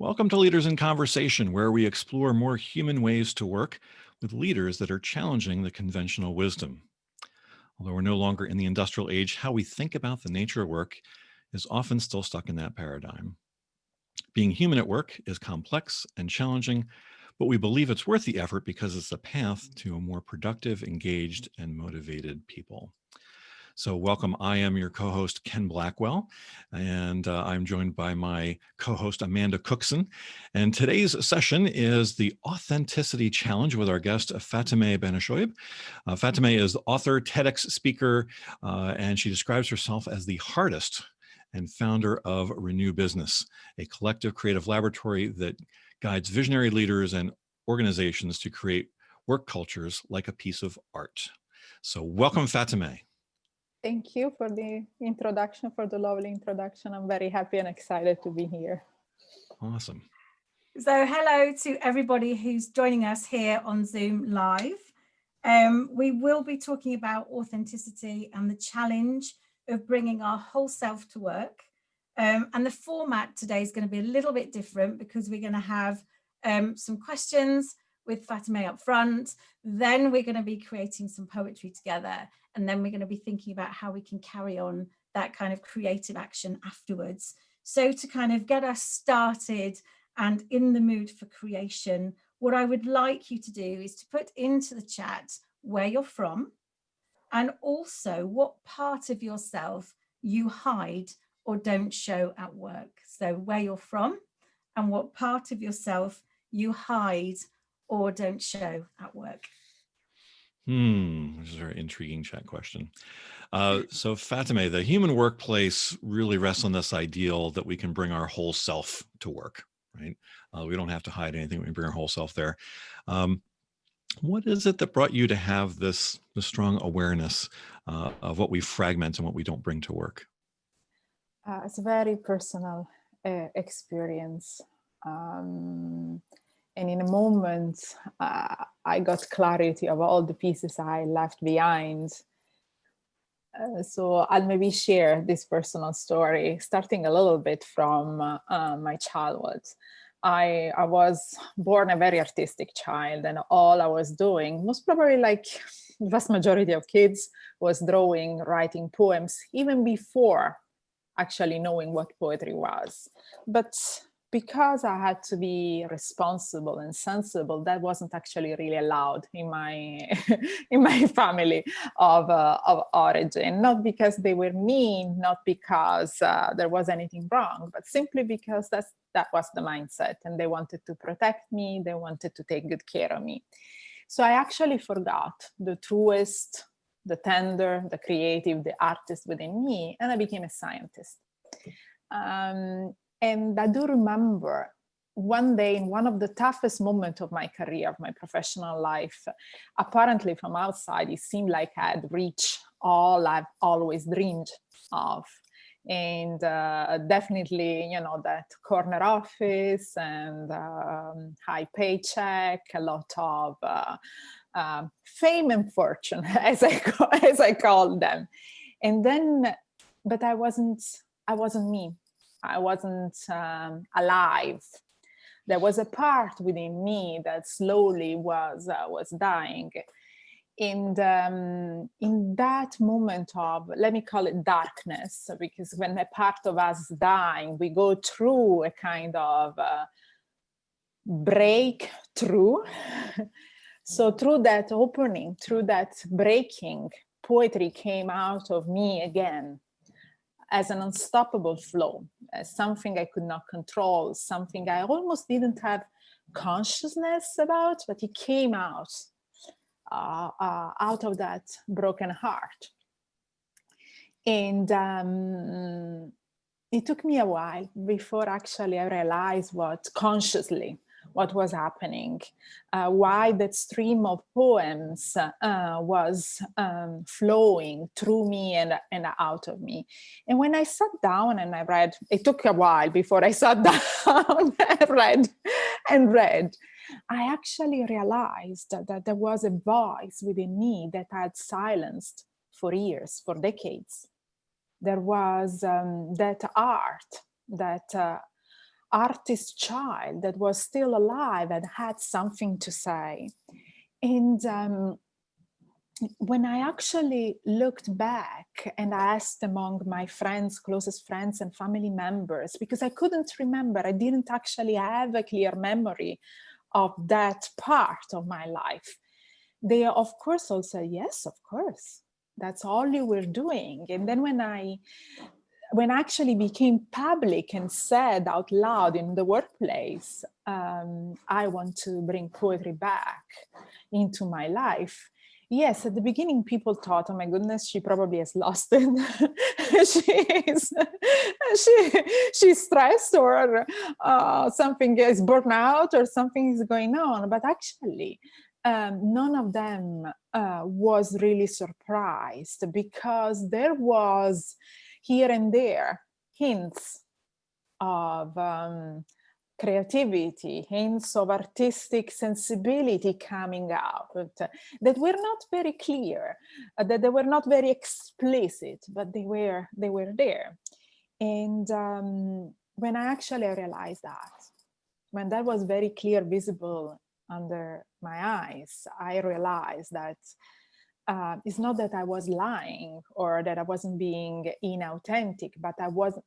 Welcome to Leaders in Conversation, where we explore more human ways to work with leaders that are challenging the conventional wisdom. Although we're no longer in the industrial age, how we think about the nature of work is often still stuck in that paradigm. Being human at work is complex and challenging, but we believe it's worth the effort because it's a path to a more productive, engaged, and motivated people. So welcome. I am your co-host, Ken Blackwell, and I'm joined by my co-host, Amanda Cookson. And today's session is the Authenticity Challenge with our guest, Fateme Banishoeib. Fateme is the author, TEDx speaker, and she describes herself as the heARTist and founder of ReNEWBusiness, a collective creative laboratory that guides visionary leaders and organizations to create work cultures like a piece of art. So welcome, Fateme. Thank you for the introduction, for the lovely introduction. I'm very happy and excited to be here. Awesome. So hello to everybody who's joining us here on Zoom Live. We will be talking about authenticity and the challenge of bringing our whole self to work. And the format today is going to be a little bit different because we're going to have some questions with Fateme up front. Then we're going to be creating some poetry together. And then we're going to be thinking about how we can carry on that kind of creative action afterwards. So to kind of get us started and in the mood for creation, what I would like you to do is to put into the chat where you're from and also what part of yourself you hide or don't show at work. So where you're from and what part of yourself you hide or don't show at work. This is a very intriguing chat question. So Fateme, the human workplace really rests on this ideal that we can bring our whole self to work, right? We don't have to hide anything. We can bring our whole self there. What is it that brought you to have this strong awareness of what we fragment and what we don't bring to work? It's a very personal experience. And in a moment, I got clarity of all the pieces I left behind. So I'll maybe share this personal story, starting a little bit from my childhood. I was born a very artistic child, and all I was doing, most probably like the vast majority of kids, was drawing, writing poems, even before actually knowing what poetry was. But because I had to be responsible and sensible, that wasn't actually really allowed in my in my family of origin. Not because they were mean, not because there was anything wrong, but simply because that was the mindset, and they wanted to protect me. They wanted to take good care of me. So I actually forgot the truest, the tender, the creative, the artist within me, and I became a scientist. And I do remember one day in one of the toughest moments of my career, of my professional life, apparently from outside, it seemed like I had reached all I've always dreamed of. And definitely, that corner office and high paycheck, a lot of fame and fortune, as I call them. And then, but I wasn't me. I wasn't alive. There was a part within me that slowly was dying. And in that moment of, let me call it darkness, because when a part of us is dying, we go through a kind of breakthrough. So through that opening, through that breaking, poetry came out of me again, as an unstoppable flow, as something I could not control, something I almost didn't have consciousness about, but it came out of that broken heart. And it took me a while before actually I realized what was happening, why that stream of poems was flowing through me and out of me. And when I sat down and I read, it took a while before I sat down and read, I actually realized that there was a voice within me that I had silenced for years, for decades. There was that art that artist child that was still alive and had something to say. And when I actually looked back and I asked among my friends, closest friends and family members, because I couldn't remember, I didn't actually have a clear memory of that part of my life. They of course all said, yes, of course, that's all you were doing. And then when I actually became public and said out loud in the workplace, I want to bring poetry back into my life. Yes, at the beginning, people thought, oh my goodness, she probably has lost it. She's stressed, or something is burnt out, or something is going on. But actually, none of them was really surprised, because there was here and there hints of creativity, hints of artistic sensibility coming out that were not very clear, that they were not very explicit, but they were there. And when I actually realized that, when that was very clear, visible under my eyes, I realized that it's not that I was lying or that I wasn't being inauthentic, but I was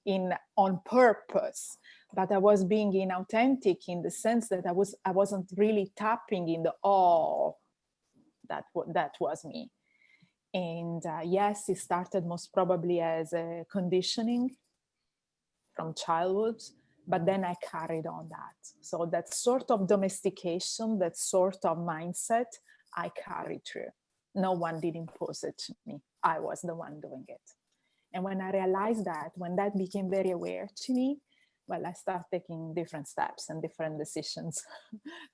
on purpose. But I was being inauthentic in the sense that I wasn't really tapping in the all that was me. And yes, it started most probably as a conditioning from childhood, but then I carried on that. So that sort of domestication, that sort of mindset, I carried through. No one did impose it to me. I was the one doing it. And when I realized that, when that became very aware to me, well, I started taking different steps and different decisions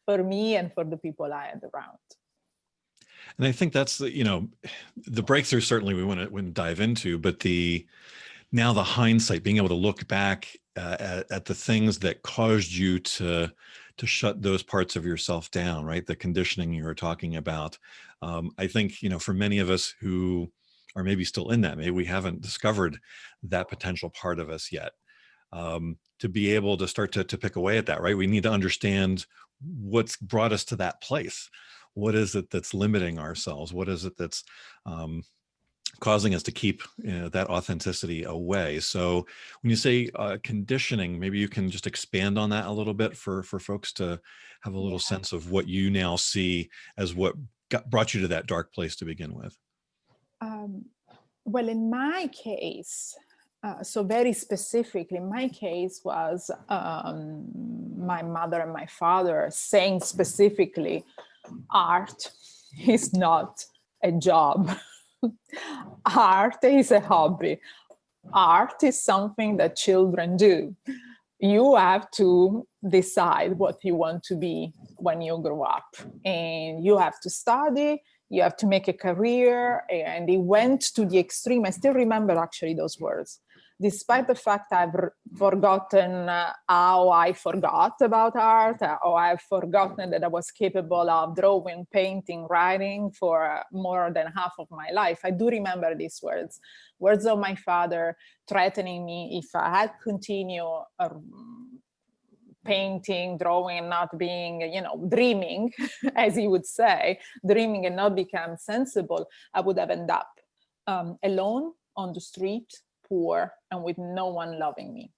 for me and for the people I had around. And I think that's the breakthrough certainly we want to dive into, but now the hindsight, being able to look back at the things that caused you to shut those parts of yourself down, right? The conditioning you were talking about. I think, for many of us who are maybe still in that, maybe we haven't discovered that potential part of us yet. To be able to start to pick away at that, right? We need to understand what's brought us to that place. What is it that's limiting ourselves? What is it that's causing us to keep that authenticity away? So when you say conditioning, maybe you can just expand on that a little bit for folks to have a little sense of what you now see as what brought you to that dark place to begin with. Well, in my case, so very specifically, my case was my mother and my father saying specifically, art is not a job. Art is a hobby. Art is something that children do. You have to decide what you want to be when you grow up, and you have to study, you have to make a career. And it went to the extreme. I still remember actually those words, despite the fact I've forgotten how I forgot about art, or I've forgotten that I was capable of drawing, painting, writing for more than half of my life. I do remember these words of my father threatening me if I had continued painting, drawing, not being, dreaming, as he would say, dreaming and not become sensible, I would have ended up alone on the street, poor, and with no one loving me.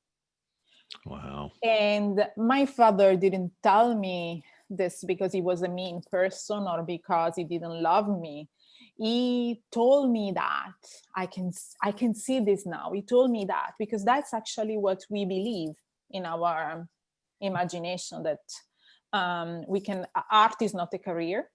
Wow. And my father didn't tell me this because he was a mean person or because he didn't love me. He told me that, I can see this now. He told me that because that's actually what we believe in our imagination, that art is not a career.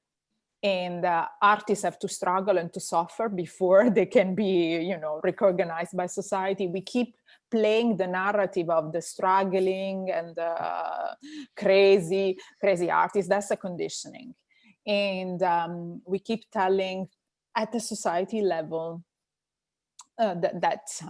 And artists have to struggle and to suffer before they can be, recognized by society. We keep playing the narrative of the struggling and the crazy artists. That's a conditioning. And we keep telling at the society level that's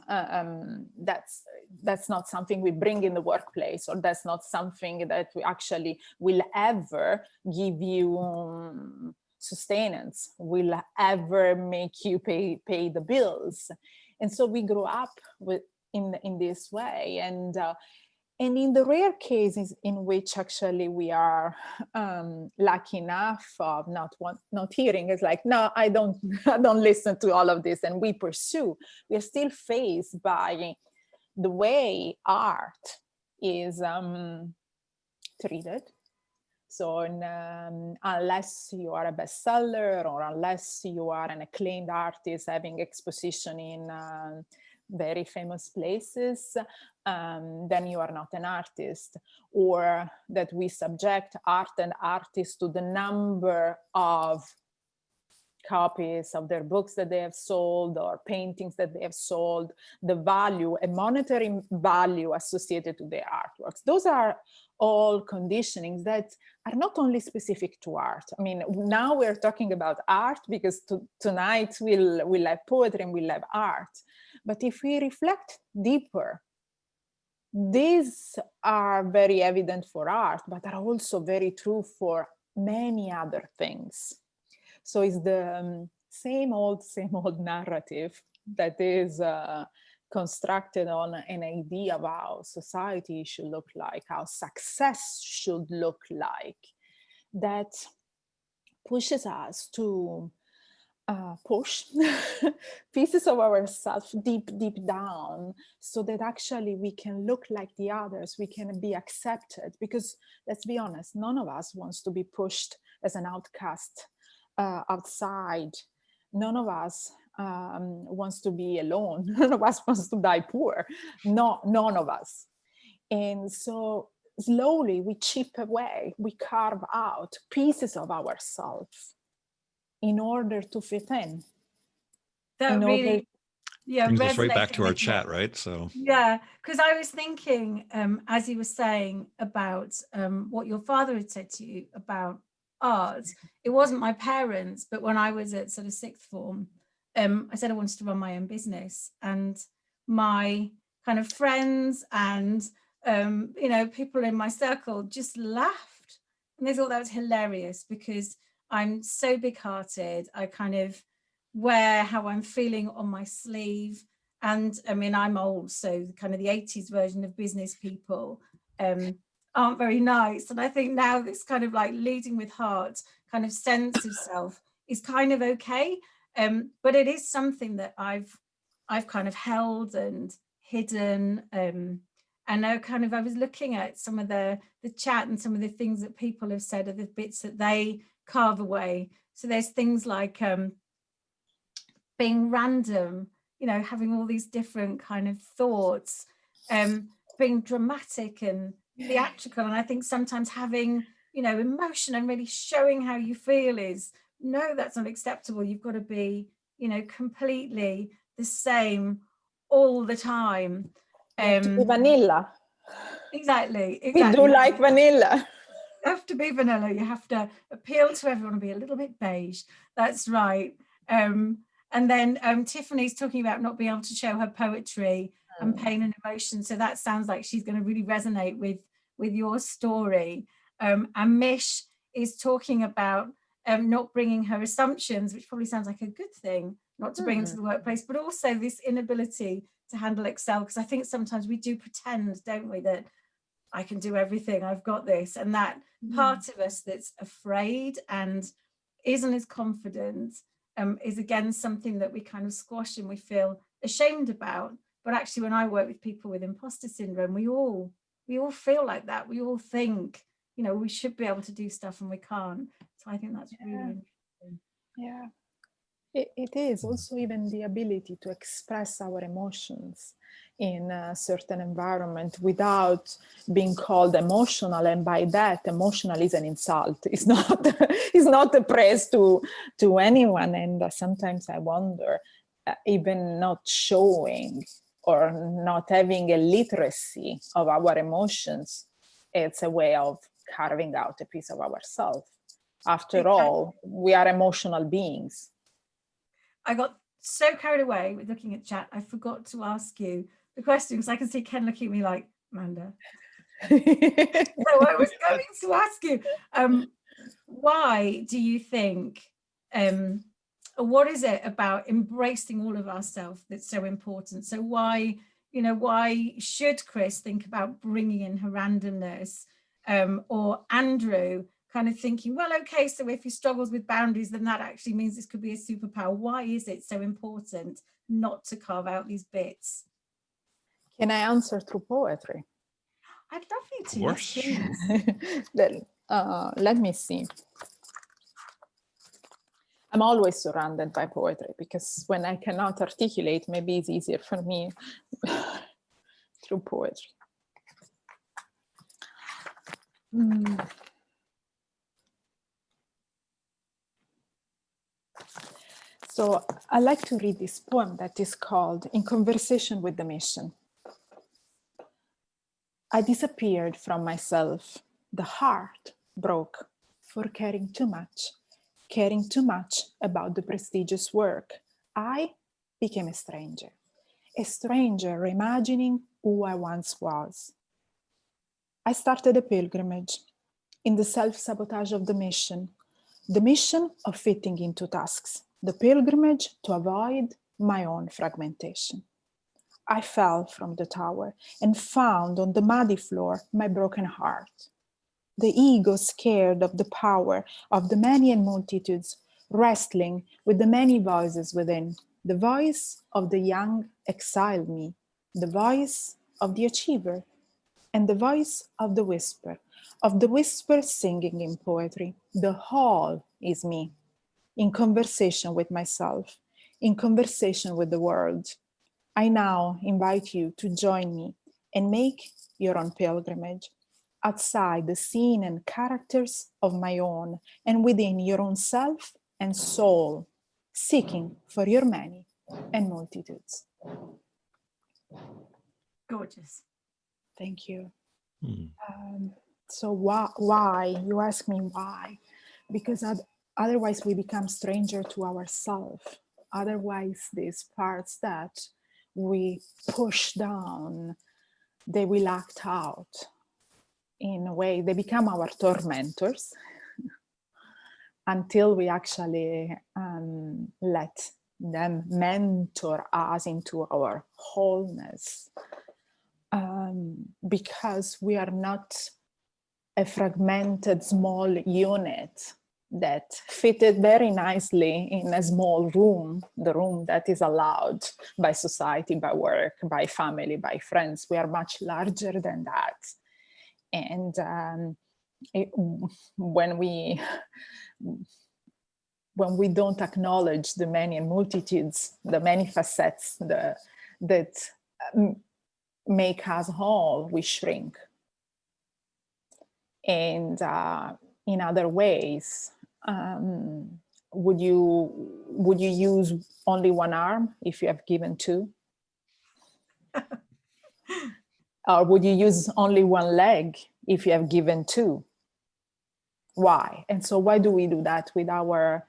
not something we bring in the workplace, or that's not something that we actually will ever give you sustenance, will ever make you pay the bills. And so we grew up in this way. And And in the rare cases in which actually we are lucky enough of not hearing, it's like, no, I don't listen to all of this, and we pursue, we are still faced by the way art is treated. So unless you are a bestseller, or unless you are an acclaimed artist having exposition in very famous places, then you are not an artist. Or that we subject art and artists to the number of copies of their books that they have sold, or paintings that they have sold, the value, a monetary value associated to their artworks. Those are all conditionings that are not only specific to art. I mean, now we're talking about art because tonight we'll have poetry and we'll have art. But if we reflect deeper, these are very evident for art, but are also very true for many other things. So it's the same old narrative that is constructed on an idea of how society should look like, how success should look like, that pushes us to push pieces of ourselves deep down, so that actually we can look like the others, we can be accepted. Because let's be honest, none of us wants to be pushed as an outcast outside. None of us wants to be alone. None of us wants to die poor. No, none of us. And so slowly we chip away, we carve out pieces of ourselves in order to fit in. That really, brings us right back resonated to our with me. chat, right? So Yeah, because I was thinking, as you were saying about what your father had said to you about art, it wasn't my parents, but when I was at sort of sixth form, I said I wanted to run my own business, and my kind of friends and people in my circle just laughed, and they thought that was hilarious because I'm so big-hearted. I kind of wear how I'm feeling on my sleeve. And I mean, I'm old, so kind of the 80s version of business people aren't very nice. And I think now this kind of like leading with heart kind of sense of self is kind of okay. But it is something that I've kind of held and hidden. And I was looking at some of the chat and some of the things that people have said are the bits that they carve away. So there's things like being random, having all these different kind of thoughts, being dramatic and theatrical. And I think sometimes having, emotion and really showing how you feel is, no, that's not acceptable. You've got to be, completely the same all the time. To be vanilla. Exactly. We do like vanilla. You have to be vanilla. You have to appeal to everyone and be a little bit beige. That's right. And then Tiffany's talking about not being able to show her poetry and pain and emotion. So that sounds like she's going to really resonate with your story. And Mish is talking about not bringing her assumptions, which probably sounds like a good thing, not to bring into the workplace, but also this inability to handle Excel. Because I think sometimes we do pretend, don't we, that I can do everything, I've got this. And that part of us that's afraid and isn't as confident is again something that we kind of squash and we feel ashamed about. But actually, when I work with people with imposter syndrome, we all feel like that. We all think, we should be able to do stuff and we can't. So I think that's really interesting. Yeah. It is also even the ability to express our emotions in a certain environment without being called emotional, and by that emotional is an insult. It's not a praise to anyone. And sometimes I wonder, even not showing or not having a literacy of our emotions, it's a way of carving out a piece of ourselves. After all, we are emotional beings. I got so carried away with looking at chat, I forgot to ask you the question, because I can see Ken looking at me like, Amanda. So I was going to ask you, why do you think, what is it about embracing all of ourselves that's so important? So why you know, why should Chris think about bringing in her randomness, or Andrew kind of thinking, well, okay, so if he struggles with boundaries, then that actually means this could be a superpower. Why is it so important not to carve out these bits? Can I answer through poetry? I'd love you to, Of yes, course. please. Then, let me see. I'm always surrounded by poetry, because when I cannot articulate, maybe it's easier for me through poetry. So I like to read this poem that is called In Conversation with the Mission. I disappeared from myself. The heart broke for caring too much about the prestigious work. I became a stranger reimagining who I once was. I started a pilgrimage in the self-sabotage of the mission of fitting into tasks, the pilgrimage to avoid my own fragmentation. I fell from the tower and found on the muddy floor my broken heart. The ego scared of the power of the many and multitudes, wrestling with the many voices within, the voice of the young exiled me, the voice of the achiever, and the voice of the whisper singing in poetry. The whole is me, in conversation with myself, in conversation with the world. I now invite you to join me and make your own pilgrimage outside the scene and characters of my own and within your own self and soul, seeking for your many and multitudes. Gorgeous. Thank you. Hmm. So why? You ask me why? Because otherwise we become stranger to ourselves. Otherwise, these parts that we push down, they will act out. In a way, they become our tormentors until we actually let them mentor us into our wholeness. Because we are not a fragmented small unit that fitted very nicely in a small room, the room that is allowed by society, by work, by family, by friends. We are much larger than that. And when we don't acknowledge the many multitudes, the many facets that make us whole, we shrink. And in other ways, would you use only one arm if you have given two? Or would you use only one leg if you have given two? Why? And so why do we do that with our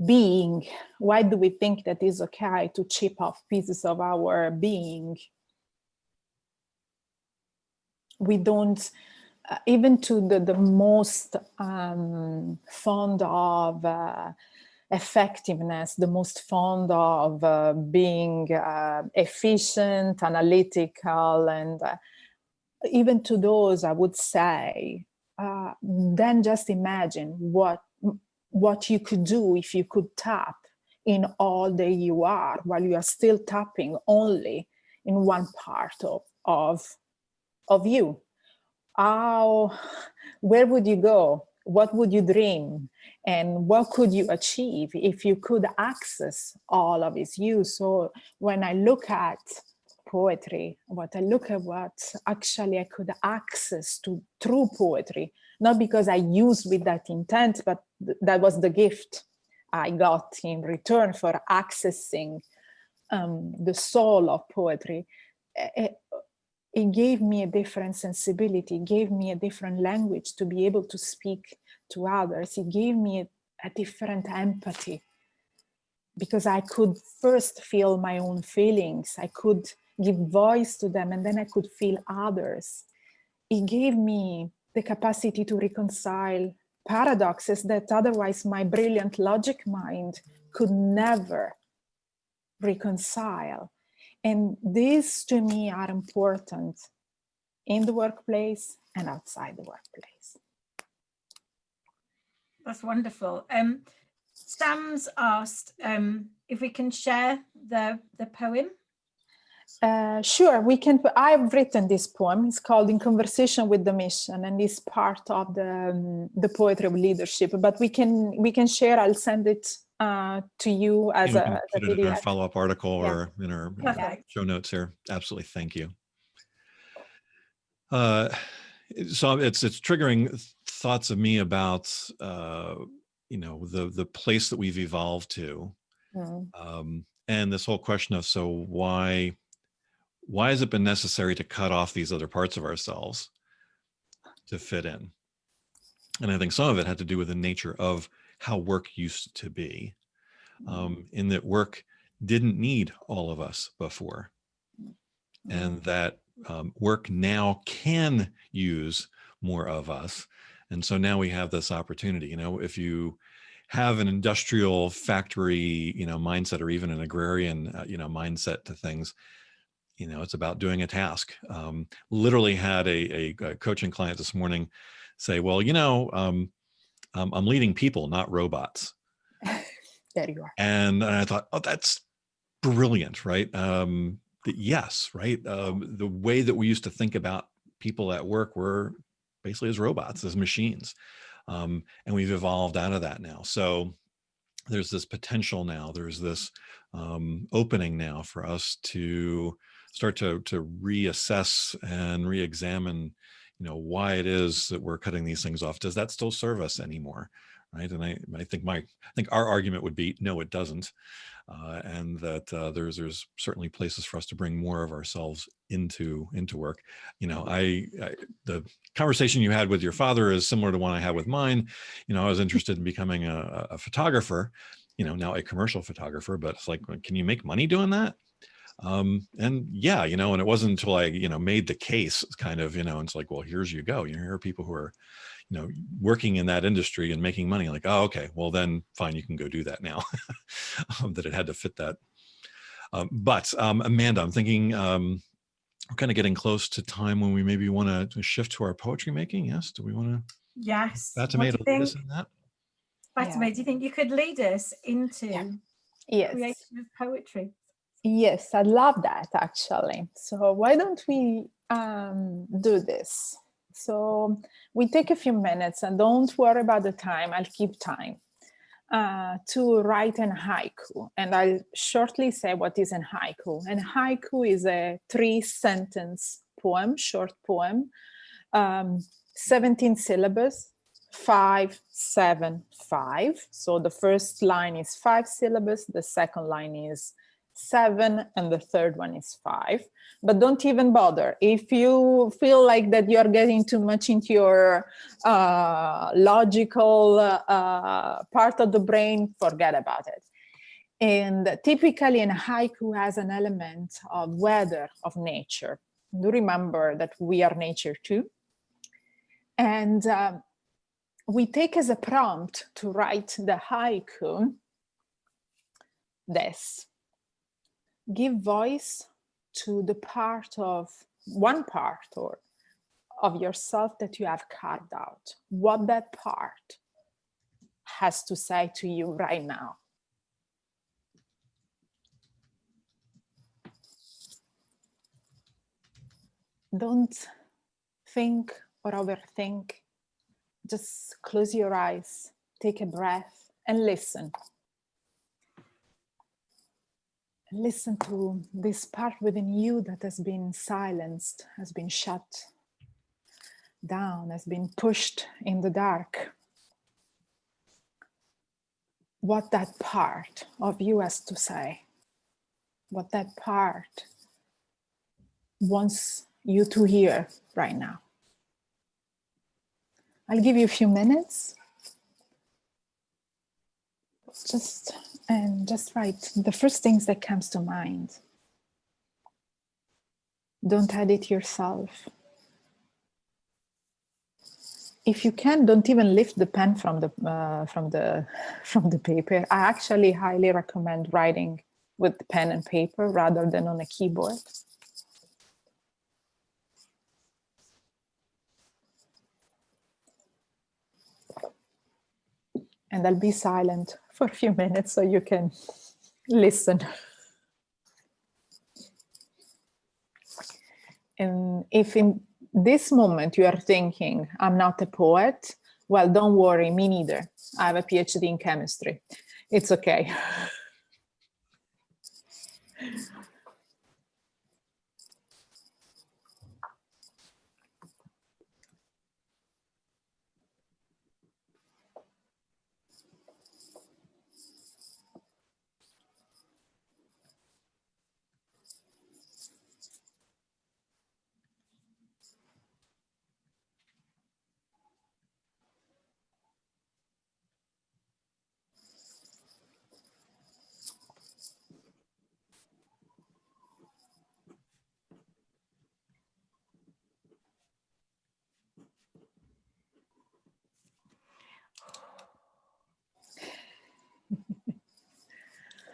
being? Why do we think that it's okay to chip off pieces of our being? We don't, even to the most fond of effectiveness, the most fond of being efficient, analytical, and even to those, I would say, then just imagine what you could do if you could tap in all that you are while you are still tapping only in one part of you. Where would you go? What would you dream? And what could you achieve if you could access all of its you? So when I look at poetry, what actually I could access to through poetry, not because I used with that intent, but that was the gift I got in return for accessing the soul of poetry. It gave me a different sensibility, it gave me a different language to be able to speak to others. It gave me a different empathy, because I could first feel my own feelings. I could give voice to them, and then I could feel others. It gave me the capacity to reconcile paradoxes that otherwise my brilliant logic mind could never reconcile. And these to me are important in the workplace and outside the workplace. That's wonderful. Sam's asked if we can share the poem. Sure, we can. I've written this poem. It's called "In Conversation with the Mission," and it's part of the poetry of leadership. But we can share. I'll send it to you as we can a put it in our PDF. follow-up article or in our show notes here. Absolutely, thank you. So it's triggering thoughts of me about the place that we've evolved to, and this whole question of, so why has it been necessary to cut off these other parts of ourselves to fit in? And I think some of it had to do with the nature of how work used to be, in that work didn't need all of us before, and that work now can use more of us. And so now we have this opportunity. If you have an industrial factory, mindset, or even an agrarian, mindset to things, it's about doing a task. Literally had a coaching client this morning say, well, I'm leading people, not robots. There you are. And I thought, oh, that's brilliant, right? Yes, right. The way that we used to think about people at work were basically as robots, as machines. And we've evolved out of that now. So there's this potential now, there's this opening now for us to start to reassess and re-examine, why it is that we're cutting these things off. Does that still serve us anymore? Right. And I think our argument would be, no, it doesn't. And that there's certainly places for us to bring more of ourselves into work. The conversation you had with your father is similar to one I had with mine. I was interested in becoming a photographer, now a commercial photographer, but it's like, can you make money doing that? And yeah, and it wasn't until I, made the case kind of, it's like, well, here's you go. Here are people who are, working in that industry and making money. Like, oh, okay, well then fine, you can go do that now. That it had to fit that. But Amanda, I'm thinking we're kind of getting close to time when we maybe want to shift to our poetry making. Yes, do we want to? Yes. Fateme, to lead us in that? Fateme, do you think you could lead us into creation of poetry? Yes, I love that actually. So why don't we do this? So we take a few minutes, and don't worry about the time. I'll keep time to write an haiku. And I'll shortly say what is an haiku. And haiku is a 3-sentence poem, short poem, 17 syllables, 5, 7, 5. So the first line is 5 syllables, the second line is 7, and the third one is 5. But don't even bother. If you feel like that you're getting too much into your logical part of the brain, forget about it. And typically a haiku has an element of weather, of nature. Do remember that we are nature too. And we take as a prompt to write the haiku this. Give voice to the one part or of yourself that you have carved out. What that part has to say to you right now. Don't think or overthink. Just close your eyes, take a breath, and listen. Listen to this part within you that has been silenced, has been shut down, has been pushed in the dark. What that part of you has to say, what that part wants you to hear right now. I'll give you a few minutes. Just write the first things that comes to mind. Don't edit yourself. If you can, don't even lift the pen from the paper. I actually highly recommend writing with pen and paper rather than on a keyboard. And I'll be silent for a few minutes so you can listen. And if in this moment you are thinking, I'm not a poet, well, don't worry, me neither. I have a PhD in chemistry. It's okay.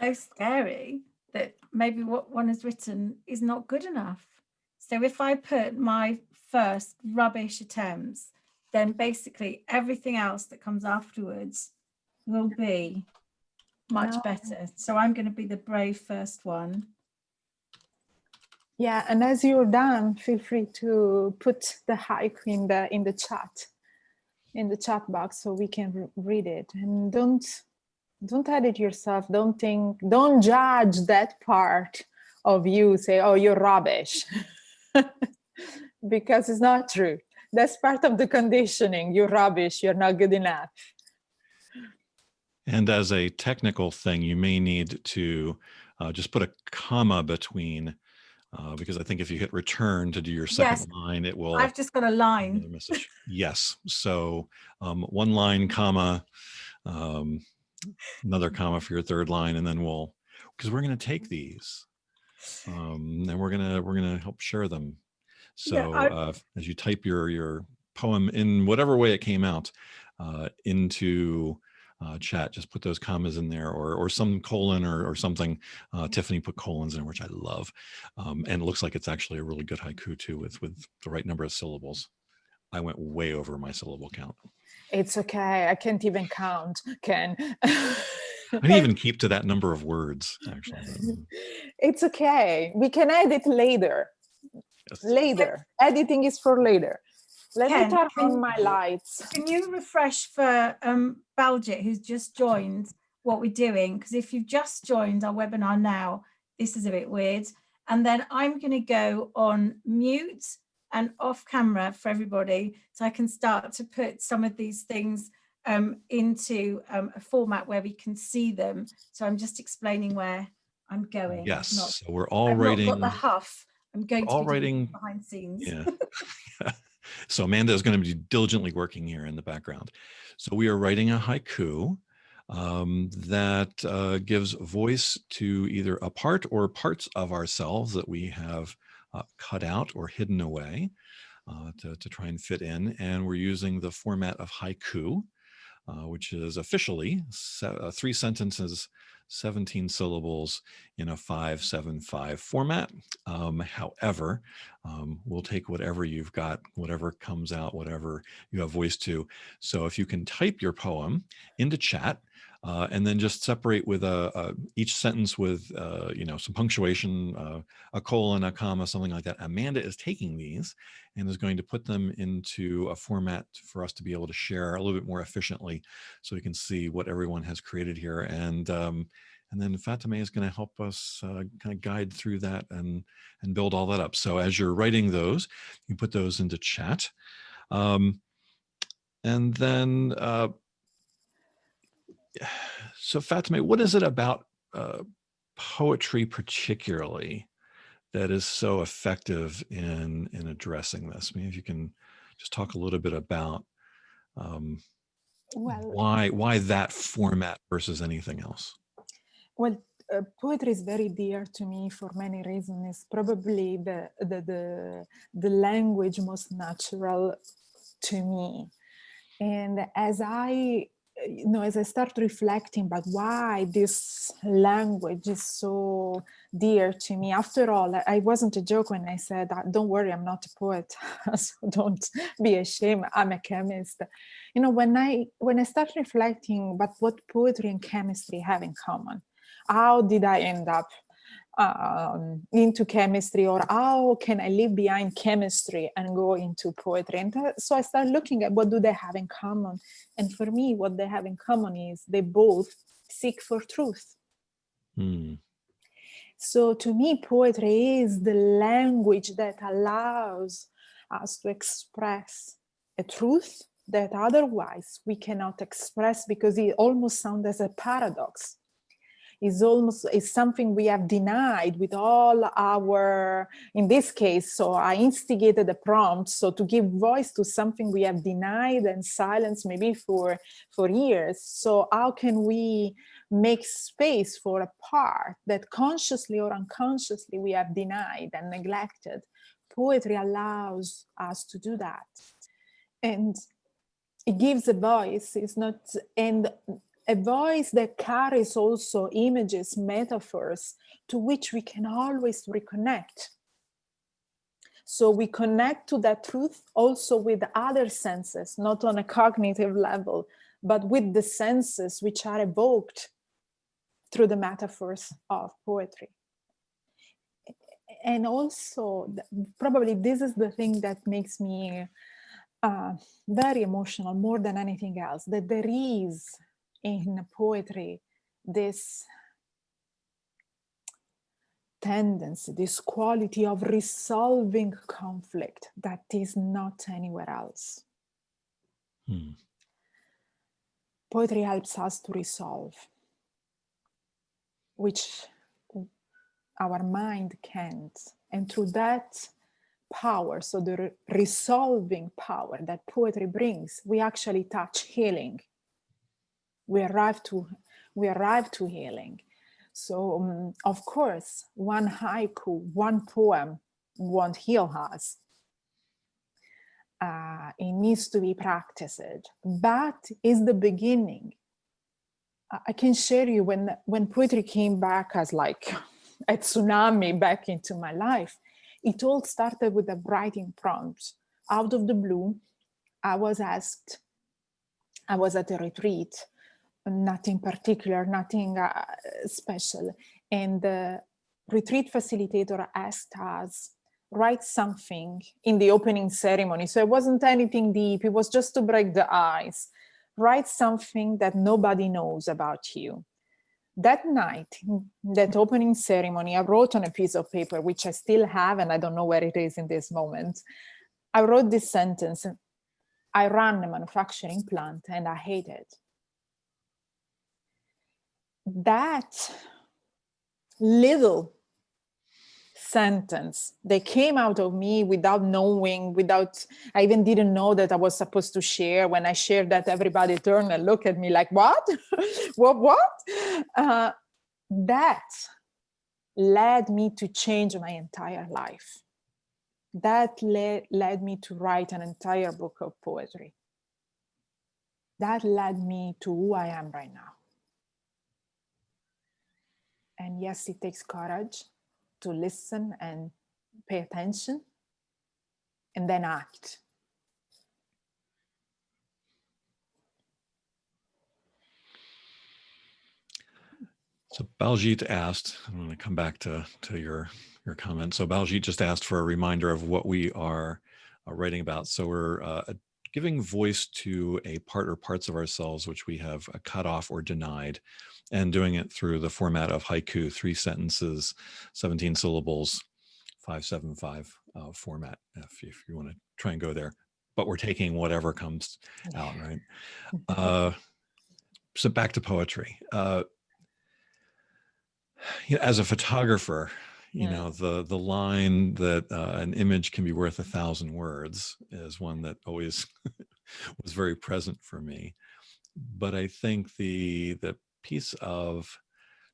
So scary that maybe what one has written is not good enough. So if I put my first rubbish attempts, then basically everything else that comes afterwards will be much better. So I'm going to be the brave first one. Yeah, and as you're done, feel free to put the haiku in the chat box so we can read it. And don't edit yourself. Don't judge that part of you. Say, oh, you're rubbish, because it's not true. That's part of the conditioning. You're rubbish. You're not good enough. And as a technical thing, you may need to just put a comma between, because I think if you hit return to do your second line, it will. I've just got a line. Another message. Yes. So one line, comma, another comma for your third line, and then because we're going to take these, and we're gonna help share them. So as you type your poem in whatever way it came out into chat, just put those commas in there, or some colon or something. Tiffany put colons in, which I love, and it looks like it's actually a really good haiku too, with the right number of syllables. I went way over my syllable count. It's okay. I can't even count, Ken. I didn't even keep to that number of words, actually. It's okay. We can edit later. Yes. Later. Editing is for later. Let Ken, me turn on my lights. Can you refresh for Baljit, who's just joined, what we're doing? Because if you've just joined our webinar now, this is a bit weird. And then I'm going to go on mute and off camera for everybody, so I can start to put some of these things into a format where we can see them. So I'm just explaining where I'm going. Yes, so we're all writing. I've not got the huff. I'm going to be writing behind the scenes. Yeah. So Amanda is going to be diligently working here in the background. So we are writing a haiku that gives voice to either a part or parts of ourselves that we have cut out or hidden away to try and fit in. And we're using the format of haiku, which is officially 3 sentences, 17 syllables in a 5-7-5 format. However, we'll take whatever you've got, whatever comes out, whatever you have voice to. So if you can type your poem into chat, and then just separate with each sentence with some punctuation, a colon, a comma, something like that. Amanda is taking these and is going to put them into a format for us to be able to share a little bit more efficiently, so we can see what everyone has created here. And then Fateme is going to help us kind of guide through that and build all that up. So as you're writing those, you put those into chat, and then. So Fateme, what is it about poetry particularly that is so effective in addressing this? I mean, if you can just talk a little bit about why that format versus anything else. Well, poetry is very dear to me for many reasons. It's probably the language most natural to me. And as I as I start reflecting about why this language is so dear to me, after all, I wasn't a joke when I said, don't worry, I'm not a poet, so don't be ashamed, I'm a chemist. When I start reflecting about what poetry and chemistry have in common, how did I end up into chemistry, or how can I leave behind chemistry and go into poetry? And so I started looking at what do they have in common. And for me, what they have in common is they both seek for truth. So to me, poetry is the language that allows us to express a truth that otherwise we cannot express, because it almost sounds as a paradox. Is something we have denied with all our, in this case, so I instigated a prompt, so to give voice to something we have denied and silenced maybe for years. So how can we make space for a part that consciously or unconsciously we have denied and neglected? Poetry allows us to do that. And it gives a voice, it's not, and a voice that carries also images, metaphors, to which we can always reconnect. So we connect to that truth also with other senses, not on a cognitive level, but with the senses which are evoked through the metaphors of poetry. And also, probably this is the thing that makes me very emotional more than anything else, that there is in poetry this tendency, this quality of resolving conflict that is not anywhere else. Poetry helps us to resolve, which our mind can't. And through that power, so the resolving power that poetry brings, we actually touch healing. We arrive to healing. So of course, one haiku, one poem won't heal us. It needs to be practiced, but it's the beginning. I can share you when poetry came back as like a tsunami back into my life, it all started with a writing prompt. Out of the blue, I was asked, I was at a retreat, nothing particular, nothing special. And the retreat facilitator asked us, write something in the opening ceremony. So it wasn't anything deep, it was just to break the ice. Write something that nobody knows about you. That night, that opening ceremony, I wrote on a piece of paper, which I still have, and I don't know where it is in this moment. I wrote this sentence: I run a manufacturing plant and I hate it. That little sentence that came out of me without knowing, I even didn't know that I was supposed to share. When I shared that, everybody turned and looked at me like, what? what? That led me to change my entire life. That led me to write an entire book of poetry. That led me to who I am right now. And yes, it takes courage to listen and pay attention and then act. So Baljit asked, I'm going to come back to your comment. So Baljit just asked for a reminder of what we are writing about. So we're giving voice to a part or parts of ourselves which we have cut off or denied, and doing it through the format of haiku, 3 sentences, 17 syllables, 575 format, if you want to try and go there. But we're taking whatever comes out, right? So back to poetry. As a photographer, the line that an image can be worth 1,000 words is one that always was very present for me. But I think the piece of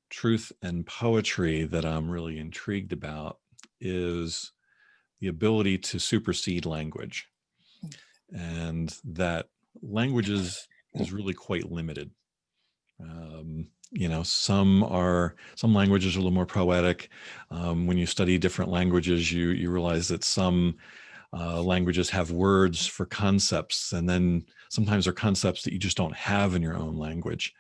truth and poetry that I'm really intrigued about is the ability to supersede language, and that languages is really quite limited. You know, some languages are a little more poetic. When you study different languages, you realize that some languages have words for concepts, and then sometimes they're concepts that you just don't have in your own language,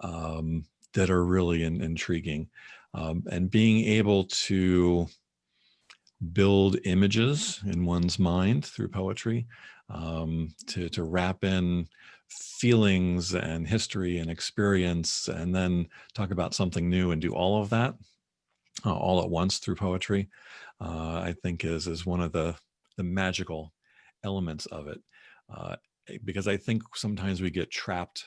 that are really intriguing. And being able to build images in one's mind through poetry, to wrap in feelings and history and experience, and then talk about something new and do all of that all at once through poetry, I think is one of the magical elements of it. Because I think sometimes we get trapped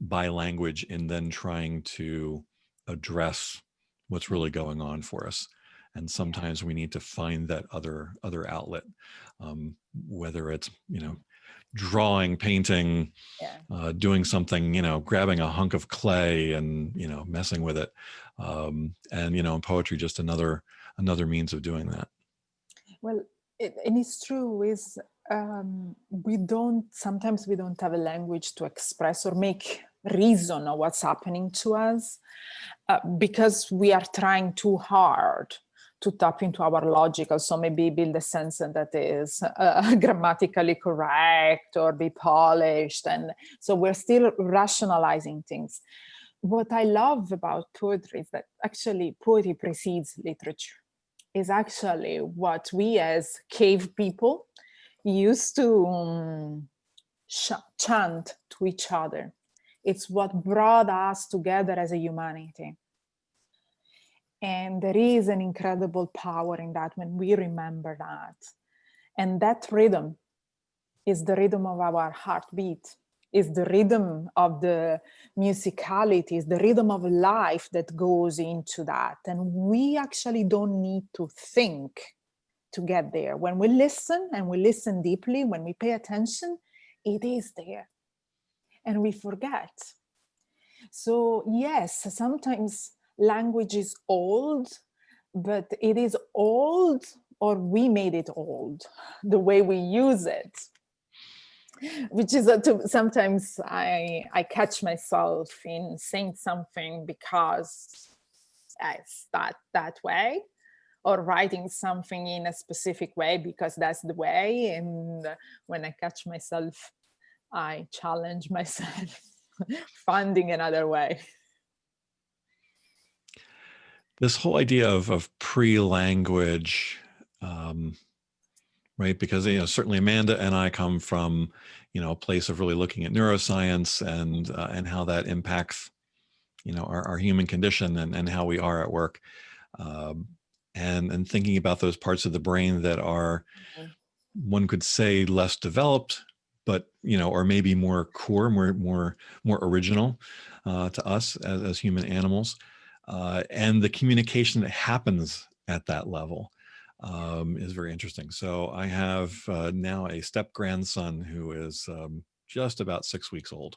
by language in then trying to address what's really going on for us. And sometimes we need to find that other outlet, whether it's, you know, drawing, painting, doing something, you know, grabbing a hunk of clay and, you know, messing with it. And, you know, poetry, just another means of doing that. Well, and it's true is sometimes we don't have a language to express or make reason of what's happening to us, because we are trying too hard to tap into our logical, so maybe build a sense that is grammatically correct or be polished. And so we're still rationalizing things. What I love about poetry is that actually poetry precedes literature. Is actually what we as cave people used to chant to each other. It's what brought us together as a humanity. And there is an incredible power in that when we remember that. And that rhythm is the rhythm of our heartbeat, is the rhythm of the musicality, is the rhythm of life that goes into that. And we actually don't need to think to get there. When we listen, and we listen deeply, when we pay attention, it is there. And we forget. So yes, sometimes language is old, but it is old, or we made it old, the way we use it. Which is sometimes I catch myself in saying something because it's that way, or writing something in a specific way because that's the way. And when I catch myself, I challenge myself, finding another way. This whole idea of pre-language, right? Because, you know, certainly Amanda and I come from, you know, a place of really looking at neuroscience and how that impacts, you know, our human condition and how we are at work, and thinking about those parts of the brain that are, one could say, less developed, but, you know, or maybe more core, more original to us as human animals, and the communication that happens at that level is very interesting. So I have now a step grandson who is just about 6 weeks old,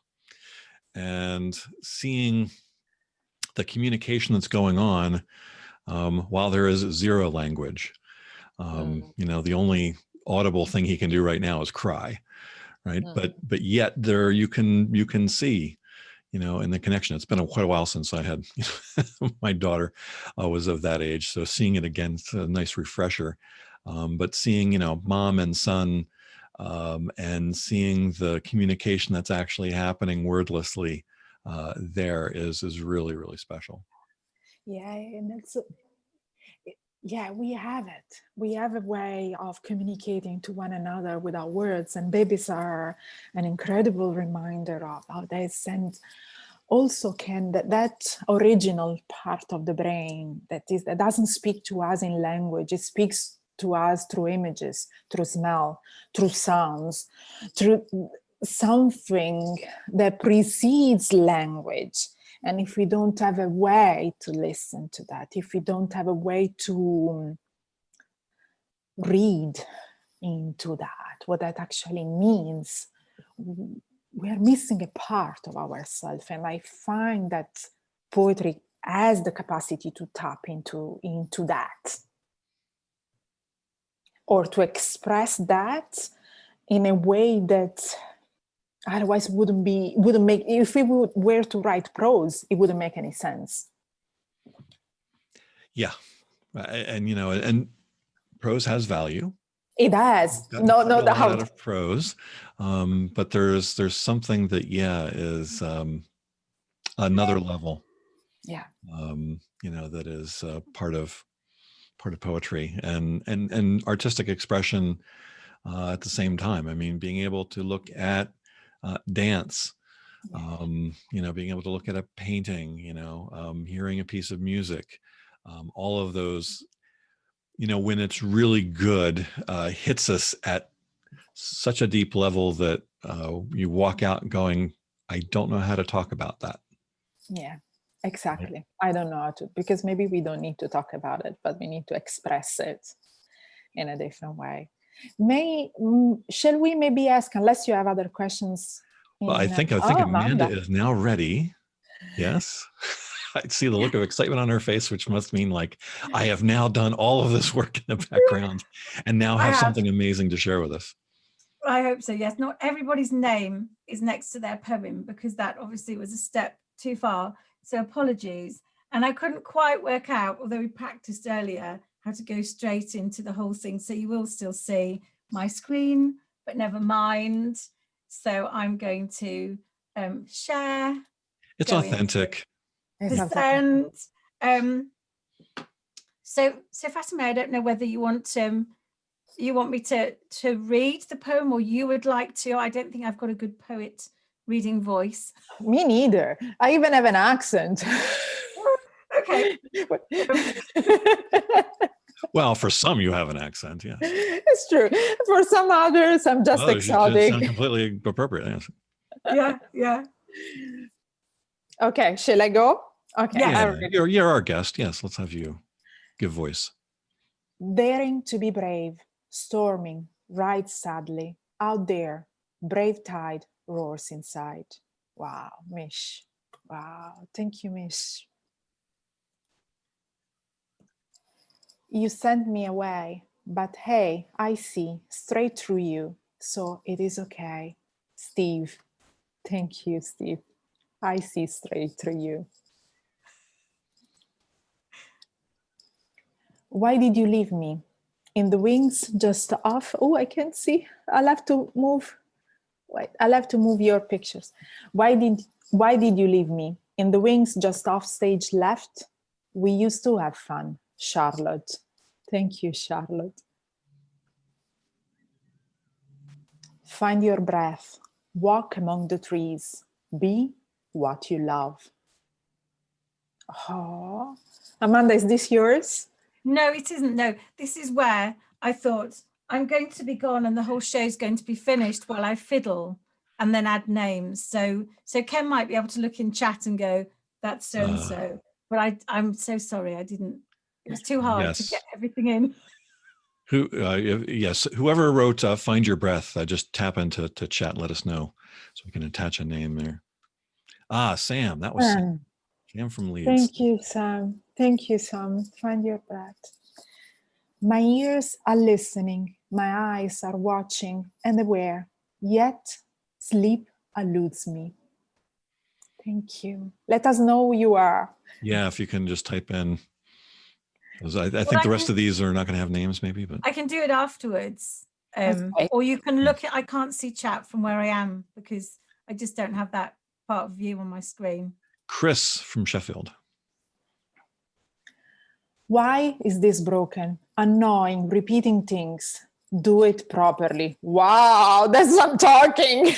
and seeing the communication that's going on while there is zero language. You know, the only audible thing he can do right now is cry, right? But yet there you can see, you know, in the connection. It's been quite a while since I had, you know, my daughter was of that age, so seeing it again, it's a nice refresher. But seeing, you know, mom and son, and seeing the communication that's actually happening wordlessly there is really, really special. Yeah, and it's yeah, we have it. We have a way of communicating to one another without words, and babies are an incredible reminder of this. And also can that original part of the brain that doesn't speak to us in language, it speaks to us through images, through smell, through sounds, through something that precedes language. And if we don't have a way to listen to that, if we don't have a way to read into that, what that actually means, we are missing a part of ourselves. And I find that poetry has the capacity to tap into that, or to express that in a way that Otherwise, wouldn't make, if we were to write prose, it wouldn't make any sense. Yeah. And, you know, and prose has value. It has. Gotten No quite a lot doubt. out of prose. But there's something that, is another level. Yeah. You know, that is part of poetry and artistic expression at the same time. I mean, being able to look at dance, you know, being able to look at a painting, you know, hearing a piece of music, all of those, you know, when it's really good, hits us at such a deep level that you walk out going, I don't know how to talk about that. Yeah, exactly. I don't know how to, because maybe we don't need to talk about it, but we need to express it in a different way. Shall we maybe ask, unless you have other questions? Well, I think Amanda is now ready. Yes. I see the look of excitement on her face, which must mean like, I have now done all of this work in the background and now have something amazing to share with us. I hope so, yes. Not everybody's name is next to their poem, because that obviously was a step too far. So apologies. And I couldn't quite work out, although we practiced earlier, how to go straight into the whole thing. So you will still see my screen, but never mind. So I'm going to share. It's authentic. So Fateme, I don't know whether you want me to read the poem, or you would like to. I don't think I've got a good poet reading voice. Me neither. I even have an accent. Okay. Well, for some you have an accent, yes. It's true. For some others, I'm just exotic. It's completely appropriate. Yes. Yeah, yeah. Okay, shall I go? Okay. Yeah, you're our guest. Yes, let's have you give voice. Daring to be brave, storming, right sadly, out there, brave tide roars inside. Wow, Mish. Wow, thank you, Mish. You sent me away, but hey, I see straight through you, so it is okay. Steve. Thank you, Steve. I see straight through you. Why did you leave me? In the wings, just off. Oh, I can't see. I'll have to move. Wait, I'll have to move your pictures. Why did you leave me? In the wings, just off stage left. We used to have fun, Charlotte. Thank you, Charlotte. Find your breath. Walk among the trees. Be what you love. Oh, Amanda, is this yours? No, it isn't. No, this is where I thought I'm going to be gone and the whole show's going to be finished while I fiddle and then add names. So Ken might be able to look in chat and go, that's so and so. But I'm so sorry, I didn't. It was too hard to get everything in. Yes, whoever wrote "Find Your Breath," just tap into chat and let us know so we can attach a name there. Sam, that was Sam. Sam from Leeds. Thank you, Sam. Thank you, Sam. Find your breath. My ears are listening, my eyes are watching and aware, yet sleep eludes me. Thank you. Let us know who you are. Yeah, if you can just type in. I think the rest of these are not going to have names, maybe, but I can do it afterwards. Okay. Or you can look at, I can't see chat from where I am because I just don't have that part of view on my screen. Chris from Sheffield. Why is this broken? Annoying, repeating things. Do it properly. Wow, that's some talking.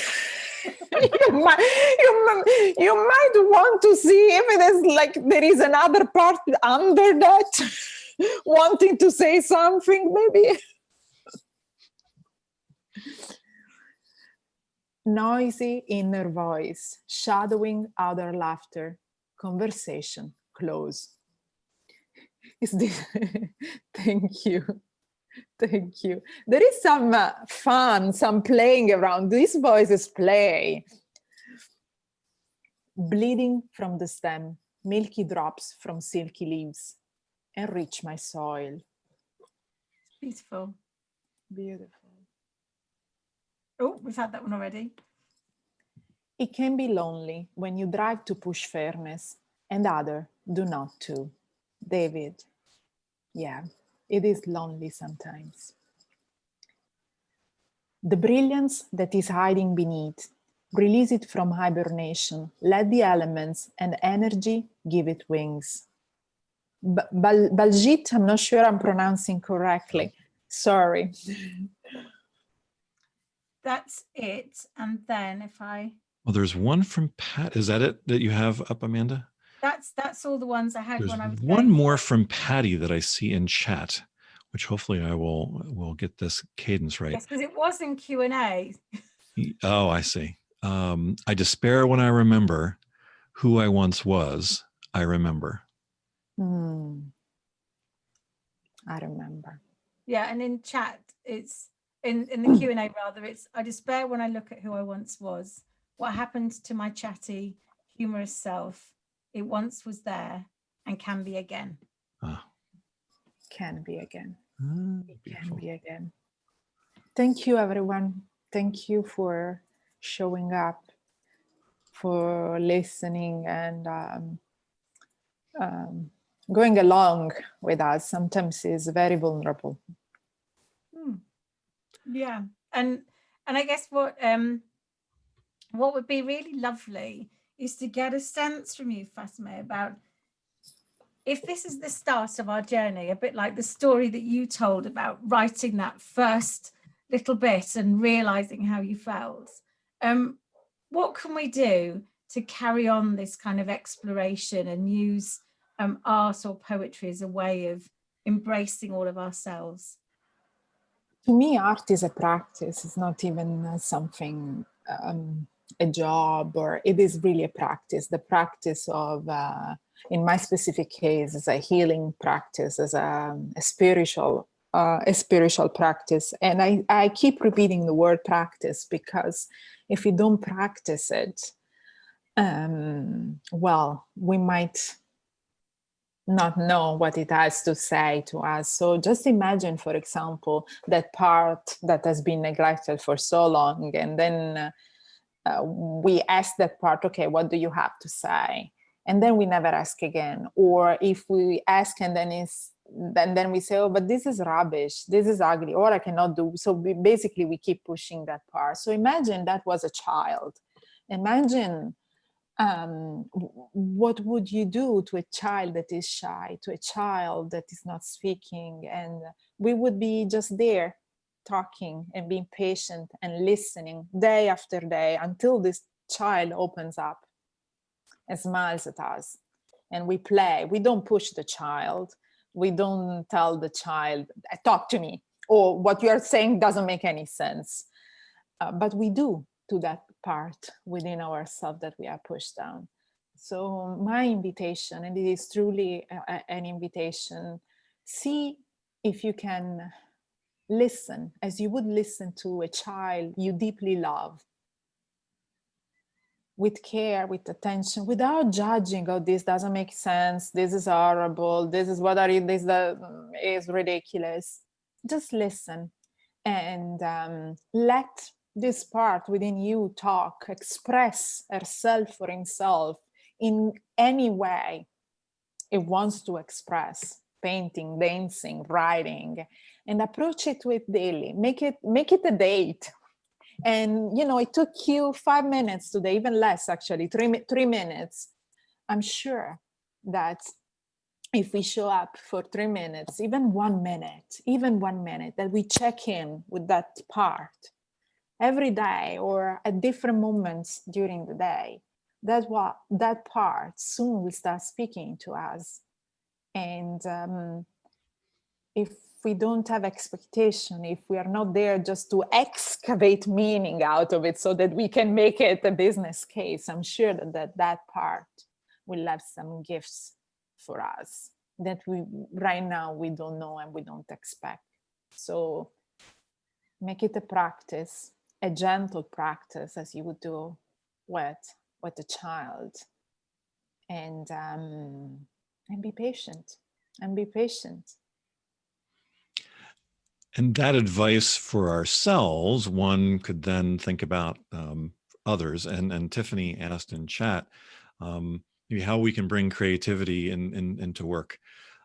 you might want to see if it is like there is another part under that, wanting to say something, maybe. Noisy inner voice, shadowing outer laughter, conversation close. Is this? Thank you. Thank you. There is some fun, some playing around. These voices play. Bleeding from the stem, milky drops from silky leaves. Enrich my soil. Beautiful. Beautiful. Oh, we've had that one already. It can be lonely when you drive to push fairness and others do not too. David, yeah, it is lonely sometimes. The brilliance that is hiding beneath, release it from hibernation, let the elements and energy give it wings. Baljit, I'm not sure I'm pronouncing correctly. Sorry. That's it. And then if I... Well, there's one from Pat. Is that it that you have up, Amanda? That's all the ones I had There's when I was one going more through. from Patty that I see in chat, which hopefully I will get this cadence right. Yes, because it was in Q&A. Oh, I see. I despair when I remember who I once was. I remember. I remember. Yeah, and in chat, it's in the Q&A rather, it's I despair when I look at who I once was. What happened to my chatty, humorous self? It once was there and can be again. Can be again. It Beautiful. can be again. Thank you, everyone. Thank you for showing up, for listening, and going along with us. Sometimes is very vulnerable. Yeah, and I guess what would be really lovely is to get a sense from you, Fateme, about if this is the start of our journey, a bit like the story that you told about writing that first little bit and realizing how you felt. What can we do to carry on this kind of exploration and use art or poetry as a way of embracing all of ourselves? To me, art is a practice. It's not even something, a job, or it is really a practice. The practice of, in my specific case, is a healing practice, as a spiritual practice. And I keep repeating the word practice because if we don't practice it, well, we might not know what it has to say to us. So just imagine, for example, that part that has been neglected for so long, and then we ask that part, okay, what do you have to say? And then we never ask again. Or if we ask and then we say, oh, but this is rubbish, this is ugly, or I cannot do. So we keep pushing that part. So imagine that was a child. Imagine what would you do to a child that is shy, to a child that is not speaking? And we would be just there talking and being patient and listening day after day until this child opens up and smiles at us. And we play. We don't push the child. We don't tell the child, talk to me, or what you are saying doesn't make any sense. But we do to that part within ourselves that we are pushed down. So my invitation, and it is truly an invitation, see if you can listen as you would listen to a child you deeply love, with care, with attention, without judging, oh, this doesn't make sense, this is horrible, this is what this is ridiculous. Just listen and let this part within you talk, express herself or himself in any way it wants to express: painting, dancing, writing, and approach it with daily. Make it a date. And it took you 5 minutes today, even less actually, 3 minutes. I'm sure that if we show up for 3 minutes, even 1 minute, that we check in with that part every day or at different moments during the day, that part soon will start speaking to us. And if we don't have expectation, if we are not there just to excavate meaning out of it so that we can make it a business case, I'm sure that part will have some gifts for us that we right now we don't know and we don't expect. So make it a practice, a gentle practice, as you would do with a child, and be patient, And that advice for ourselves, one could then think about others. And Tiffany asked in chat, maybe how we can bring creativity into work,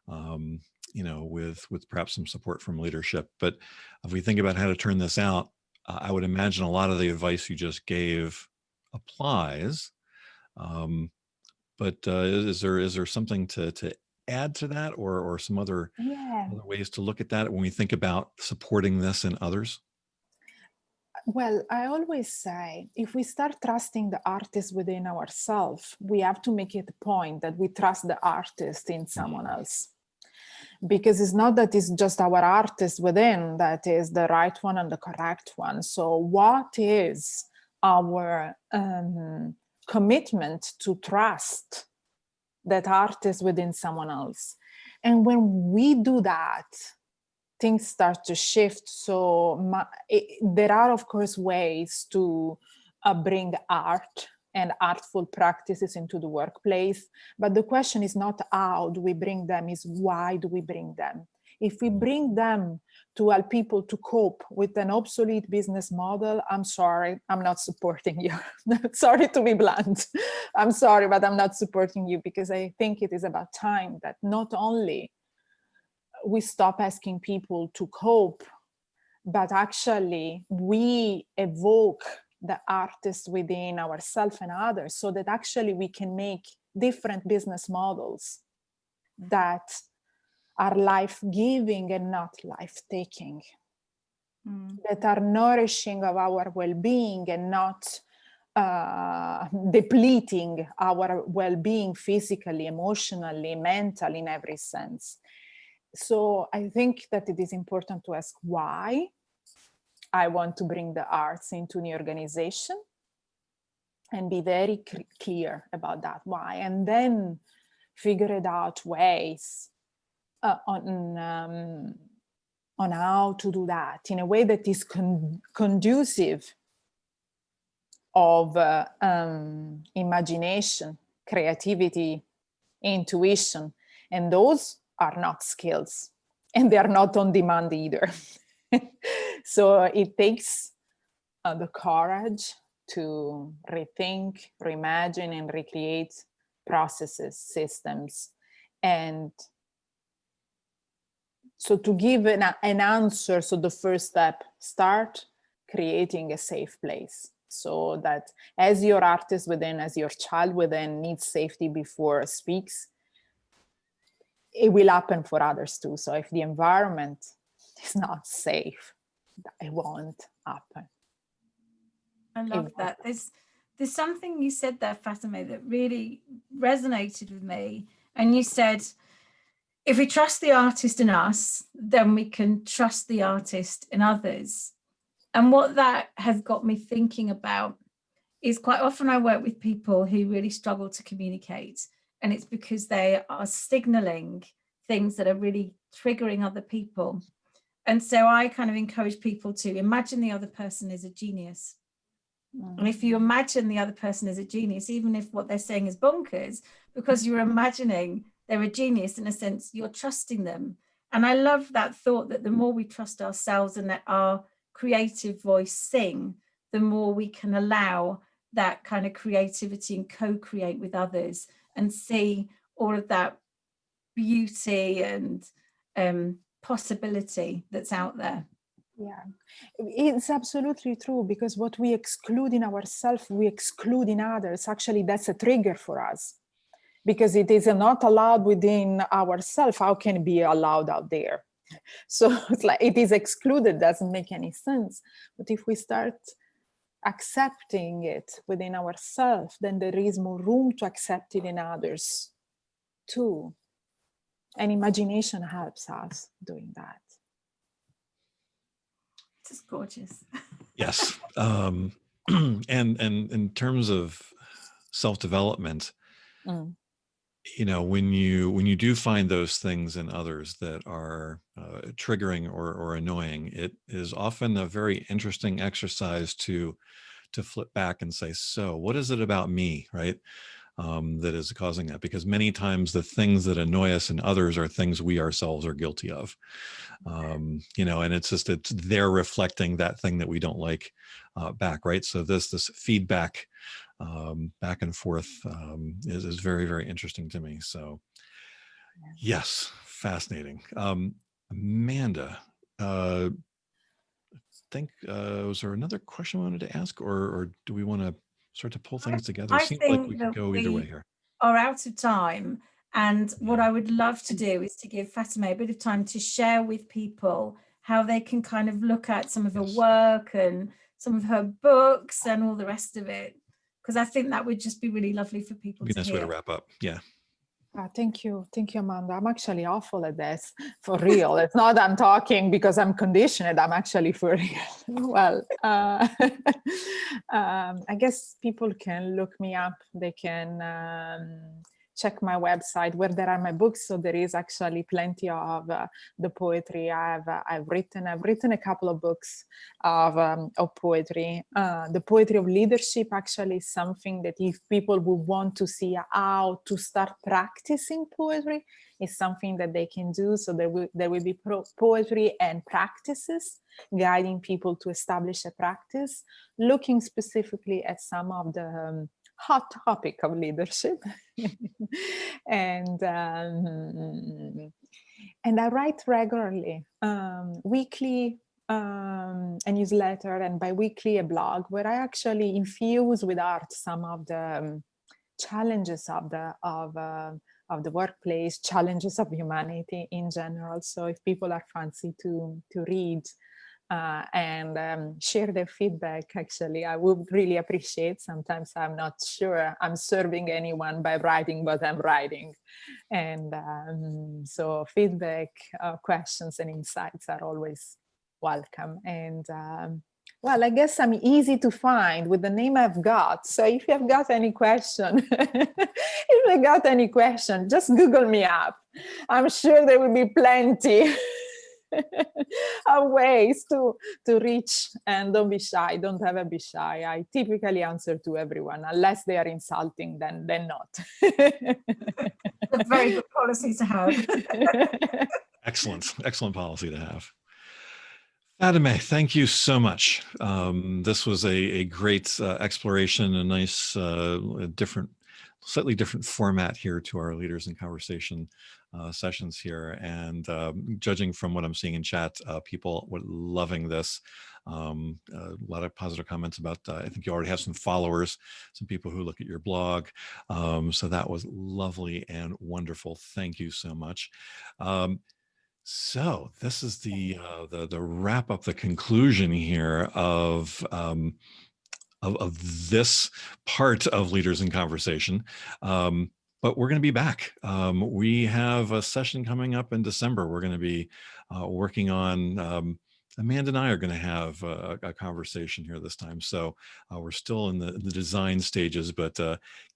with perhaps some support from leadership. But if we think about how to turn this out, I would imagine a lot of the advice you just gave applies. But is there something to add to that, or some other ways to look at that when we think about supporting this in others? Well, I always say, if we start trusting the artist within ourselves, we have to make it a point that we trust the artist in someone else. Because it's not that it's just our artist within that is the right one and the correct one. So what is our commitment to trust that artist within someone else? And when we do that, things start to shift. So there are, of course, ways to bring art and artful practices into the workplace. But the question is not how do we bring them, is why do we bring them? If we bring them to help people to cope with an obsolete business model, I'm sorry, I'm not supporting you. Sorry to be blunt. I'm sorry, but I'm not supporting you, because I think it is about time that not only we stop asking people to cope, but actually we evoke the artists within ourselves and others, so that actually we can make different business models that are life-giving and not life-taking, that are nourishing of our well-being and not depleting our well-being physically, emotionally, mentally, in every sense. So I think that it is important to ask why I want to bring the arts into the organization, and be very clear about that why, and then figure it out ways on how to do that in a way that is conducive of imagination, creativity, intuition, and those are not skills, and they are not on demand either. So it takes the courage to rethink, reimagine, and recreate processes, systems. And so to give an answer, so the first step, start creating a safe place. So that as your artist within, as your child within needs safety before speaks, it will happen for others too. So if the environment is not safe, it won't happen. I love that. There's something you said there, Fateme, that really resonated with me. And you said, if we trust the artist in us, then we can trust the artist in others. And what that has got me thinking about is, quite often I work with people who really struggle to communicate. And it's because they are signaling things that are really triggering other people. And so I kind of encourage people to imagine the other person is a genius. And if you imagine the other person is a genius, even if what they're saying is bonkers, because you're imagining they're a genius, in a sense, you're trusting them. And I love that thought that the more we trust ourselves and let our creative voice sing, the more we can allow that kind of creativity and co-create with others and see all of that beauty and possibility that's out there. Yeah, it's absolutely true, because what we exclude in ourselves, we exclude in others. Actually, that's a trigger for us, because it is not allowed within ourselves. How can it be allowed out there? So it's like it is excluded, doesn't make any sense. But if we start accepting it within ourselves, then there is more room to accept it in others too. And imagination helps us doing that. It's gorgeous. Yes. And in terms of self-development, when you do find those things in others that are triggering or annoying, it is often a very interesting exercise to flip back and say, so what is it about me, right? That is causing that, because many times the things that annoy us in others are things we ourselves are guilty of, and it's they're reflecting that thing that we don't like back, right? So this feedback back and forth is very, very interesting to me. So yes, fascinating. Amanda, think was there another question I wanted to ask, or do we want to start to pull things together? I Seems like we think could that go either way we here. are out of time. And what Yeah. I would love to do is to give Fateme a bit of time to share with people how they can kind of look at some of her Yes. work and some of her books and all the rest of it. Because I think that would just be really lovely for people Be a to nice way hear. to wrap up. Yeah. Thank you, Amanda. I'm actually awful at this, for real. It's not I'm talking because I'm conditioned. I'm actually for real. Well, I guess people can look me up. They can check my website where there are my books. So there is actually plenty of the poetry I've written. I've written a couple of books of poetry. The poetry of leadership actually is something that if people would want to see how to start practicing poetry, is something that they can do. So there will be poetry and practices guiding people to establish a practice, looking specifically at some of the hot topic of leadership. and I write regularly, weekly a newsletter, and bi-weekly a blog where I actually infuse with art some of the challenges of the workplace, challenges of humanity in general. So if people are fancy to read and share their feedback, actually, I would really appreciate. Sometimes I'm not sure I'm serving anyone by writing what I'm writing. And so feedback, questions and insights are always welcome. And well, I guess I'm easy to find with the name I've got. So if you have got any question, if you got any question, just Google me up. I'm sure there will be plenty of ways to reach, and don't be shy. Don't ever be shy. I typically answer to everyone, unless they are insulting, then not. A very good policy to have. Excellent policy to have. Fateme, thank you so much. This was a great exploration, a nice, slightly different format here to our Leaders in Conversation sessions here. And judging from what I'm seeing in chat, people were loving this. A lot of positive comments about, I think you already have some followers, some people who look at your blog. So that was lovely and wonderful. Thank you so much. So this is the wrap up, the conclusion here of this part of Leaders in Conversation. But we're going to be back. We have a session coming up in December. We're going to be working on. Amanda and I are going to have a conversation here this time. So we're still in the design stages, but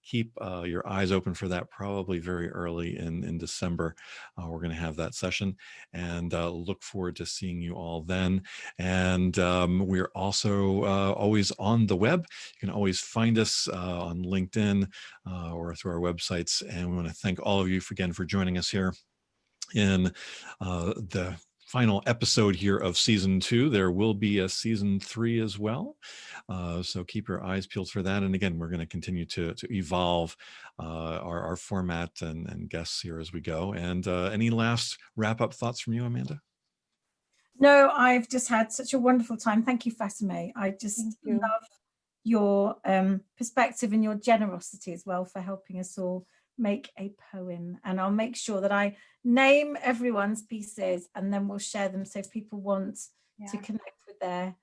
keep your eyes open for that. Probably very early in December, we're going to have that session, and look forward to seeing you all then. And we're also always on the web. You can always find us on LinkedIn or through our websites. And we want to thank all of you again for joining us here in the final episode here of season 2. There will be a season 3 as well. So keep your eyes peeled for that. And again, we're going to continue to evolve our format and guests here as we go. And any last wrap up thoughts from you, Amanda? No, I've just had such a wonderful time. Thank you, Fateme. I just love your perspective and your generosity as well for helping us all make a poem. And I'll make sure that I name everyone's pieces, and then we'll share them. So if people want to connect with their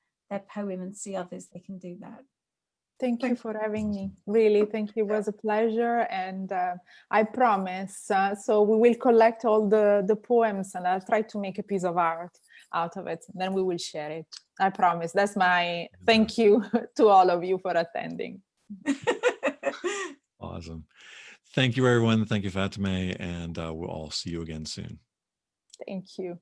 poem and see others, they can do that. Thank you for having me. Really, thank you. It was a pleasure. And I promise, so we will collect all the poems, and I'll try to make a piece of art out of it. Then we will share it. I promise. That's my thank you to all of you for attending. Awesome. Thank you, everyone. Thank you, Fateme. And we'll all see you again soon. Thank you.